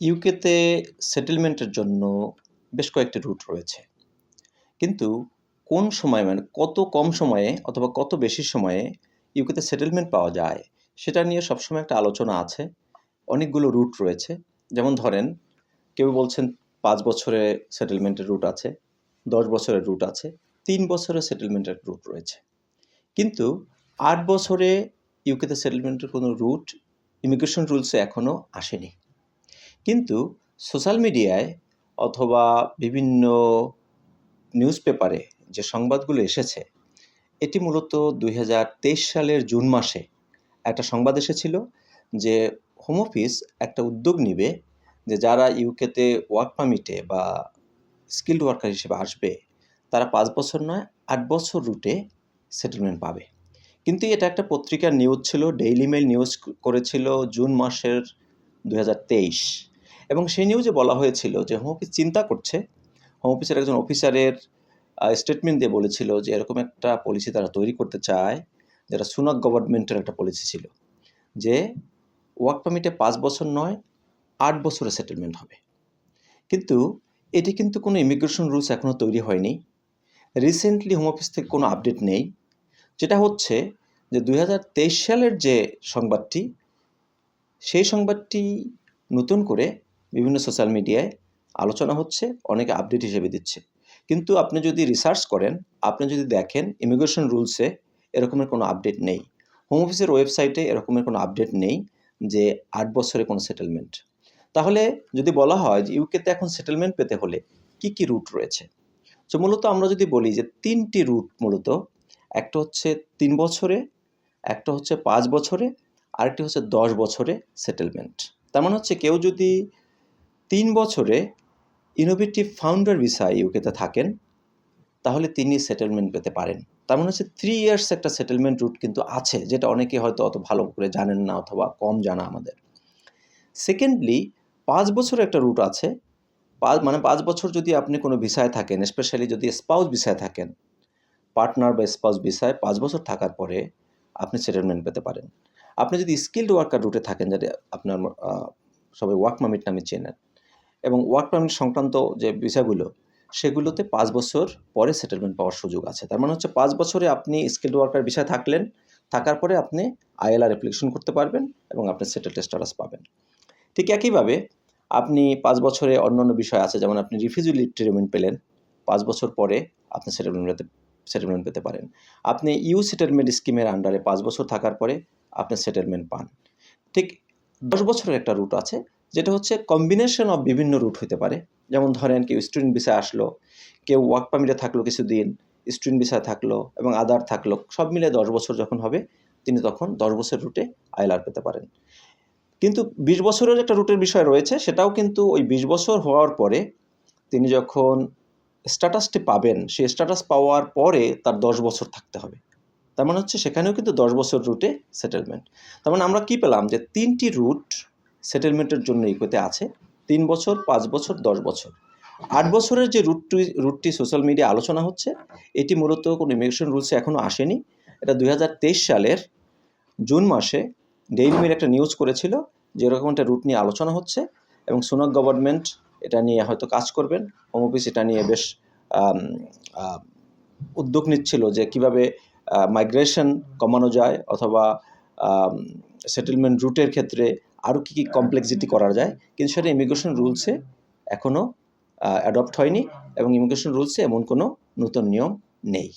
ইউকেতে সেটেলমেন্টের জন্য বেশ কয়েকটি রুট রয়েছে। কিন্তু কোন সময়ে মানে কত কম সময়ে অথবা কত বেশি সময়ে ইউকেতে সেটেলমেন্ট পাওয়া যায়, সেটা নিয়ে সবসময় একটা আলোচনা আছে। অনেকগুলো রুট রয়েছে। যেমন ধরেন, কেউ বলছেন ৫ বছরে সেটেলমেন্টের রুট আছে, ১০ বছরের রুট আছে, ৩ বছরের সেটেলমেন্টের রুট রয়েছে। কিন্তু ৮ বছরে ইউকেতে সেটেলমেন্টের কোনো রুট ইমিগ্রেশন রুলসে এখনও আসেনি। কিন্তু সোশ্যাল মিডিয়ায় অথবা বিভিন্ন নিউজ পেপারে যে সংবাদগুলো এসেছে, এটি মূলত ২০২৩ সালের জুন মাসে একটা সংবাদ এসেছিল যে হোম অফিস একটা উদ্যোগ নিবে যে যারা ইউকেতে ওয়ার্ক পারমিটে বা স্কিল্ড ওয়ার্কার হিসেবে আসবে, তারা ৫ বছর নয় ৮ বছর রুটে সেটেলমেন্ট পাবে। কিন্তু এটা একটা পত্রিকার নিউজ ছিল, ডেইলি মেইল নিউজ করেছিল জুন মাসের ২০২৩, এবং সেই নিউজে বলা হয়েছিল যে হোম অফিস চিন্তা করছে। হোম অফিসের একজন অফিসারের স্টেটমেন্ট দিয়ে বলেছিল যে এরকম একটা পলিসি তারা তৈরি করতে চায়, যেটা সুনাক গভর্নমেন্টের একটা পলিসি ছিল, যে ওয়ার্ক পারমিটে ৫ বছর নয় ৮ বছরে সেটেলমেন্ট হবে। কিন্তু এটি কিন্তু কোনো ইমিগ্রেশন রুলস এখনও তৈরি হয়নি। রিসেন্টলি হোম অফিস থেকে কোনো আপডেট নেই। যেটা হচ্ছে যে ২০২৩ সালের যে সংবাদটি, সেই সংবাদটি নতুন করে বিভিন্ন সোশ্যাল মিডিয়ায় আলোচনা হচ্ছে, অনেকে আপডেট হিসেবে দিচ্ছে। কিন্তু আপনি যদি রিসার্চ করেন, আপনি যদি দেখেন ইমিগ্রেশন রুলসে এরকমের কোনো আপডেট নেই। হোম অফিসের ওয়েবসাইটে এরকমের কোনো আপডেট নেই যে ৮ বছরে কোনো সেটেলমেন্ট। তাহলে যদি বলা হয় যে ইউকেতে এখন সেটেলমেন্ট পেতে হলে কি কি রুট রয়েছে, তো মূলত আমরা যদি বলি যে ৩টি রুট মূলত, একটা হচ্ছে ৩ বছরে, একটা হচ্ছে ৫ বছরে, আরেকটি হচ্ছে ১০ বছরে সেটেলমেন্ট। তার মানে হচ্ছে কেউ যদি ৩ বছরে ইনোভেটিভ ফাউন্ডার ভিসায় ইউকেতে থাকেন, তাহলে তিনি সেটেলমেন্ট পেতে পারেন। তার মানে হচ্ছে ৩ ইয়ার্স একটা সেটেলমেন্ট রুট কিন্তু আছে, যেটা অনেকে হয়তো অত ভালো করে জানেন না অথবা কম জানা আমাদের। সেকেন্ডলি, ৫ বছরের একটা রুট আছে। ৫ বছর যদি আপনি কোনো ভিসায় থাকেন, স্পেশালি যদি স্পাউস ভিসায় থাকেন, পার্টনার বা স্পাউস ভিসায় ৫ বছর থাকার পরে আপনি সেটেলমেন্ট পেতে পারেন। আপনি যদি স্কিল্ড ওয়ার্কার রুটে থাকেন, যেটা আপনার সবাই ওয়ার্ক পারমিট নামে চেনেন, এবং ওয়ার্ক পারমিট সংক্রান্ত যে ভিসাগুলো, সেগুলোতে ৫ বছর পরে সেটেলমেন্ট পাওয়ার সুযোগ আছে। তার মানে হচ্ছে 5 বছরে আপনি স্কিল্ড ওয়ার্কার ভিসায় থাকলেন, থাকার পরে আপনি আইএলআর অ্যাপ্লিকেশন করতে পারবেন এবং আপনি সেটেলড স্ট্যাটাস পাবেন। ঠিক একইভাবে আপনি ৫ বছরে অন্যান্য বিষয় আছে, যেমন আপনি রিফিউজি লিভ টু রিমেইন পেলেন, ৫ বছর পরে আপনি সেটেলমেন্ট পেতে পারেন। আপনি ইউ সেটেলমেন্ট স্কিমের আন্ডারে ৫ বছর থাকার পরে আপনি সেটেলমেন্ট পান। ঠিক ১০ বছরের একটা রুট আছে, যেটা হচ্ছে কম্বিনেশন অফ বিভিন্ন রুট হতে পারে। যেমন ধরেন, কেউ স্টুডেন্ট ভিসায় আসলো, কেউ ওয়ার্ক পারমিটে থাকলো কিছুদিন, স্টুডেন্ট ভিসায় থাকলো এবং আদার থাকলো, সব মিলে ১০ বছর যখন হবে, তিনি তখন ১০ বছর রুটে আইএলআর পেতে পারেন। কিন্তু ২০ বছরের একটা রুটের বিষয় রয়েছে, সেটাও কিন্তু ওই ২০ বছর হওয়ার পরে তিনি যখন স্ট্যাটাসটি পাবেন, সেই স্ট্যাটাস পাওয়ার পরে তার ১০ বছর থাকতে হবে। তার মানে হচ্ছে সেখানেও কিন্তু ১০ বছর রুটে সেটেলমেন্ট। তার মানে আমরা কি পেলাম, যে ৩টি রুট সেটেলমেন্টের জন্য ইউকেতে আছে: ৩ বছর, ৫ বছর, ১০ বছর। ৮ বছরের যে রুটটি সোশ্যাল মিডিয়া আলোচনা হচ্ছে, এটি মূলত কোনো ইমিগ্রেশন রুলসে এখনও আসেনি। এটা ২০২৩ সালের জুন মাসে ডেইলি মেইল একটা নিউজ করেছিল যে এরকম একটা রুট নিয়ে আলোচনা হচ্ছে, এবং সুনাক গভর্নমেন্ট এটা নিয়ে হয়তো কাজ করবেন। হোম অফিস এটা নিয়ে বেশ উদ্যোগ নিচ্ছিল যে কীভাবে মাইগ্রেশন কমানো যায়, অথবা সেটেলমেন্ট রুটের ক্ষেত্রে আরও কী কমপ্লেক্সিটি করা যায়। কিন্তু সেটা ইমিগ্রেশন রুলসে এখনও অ্যাডপ্ট হয়নি, এবং ইমিগ্রেশন রুলসে এমন কোনো নতুন নিয়ম নেই।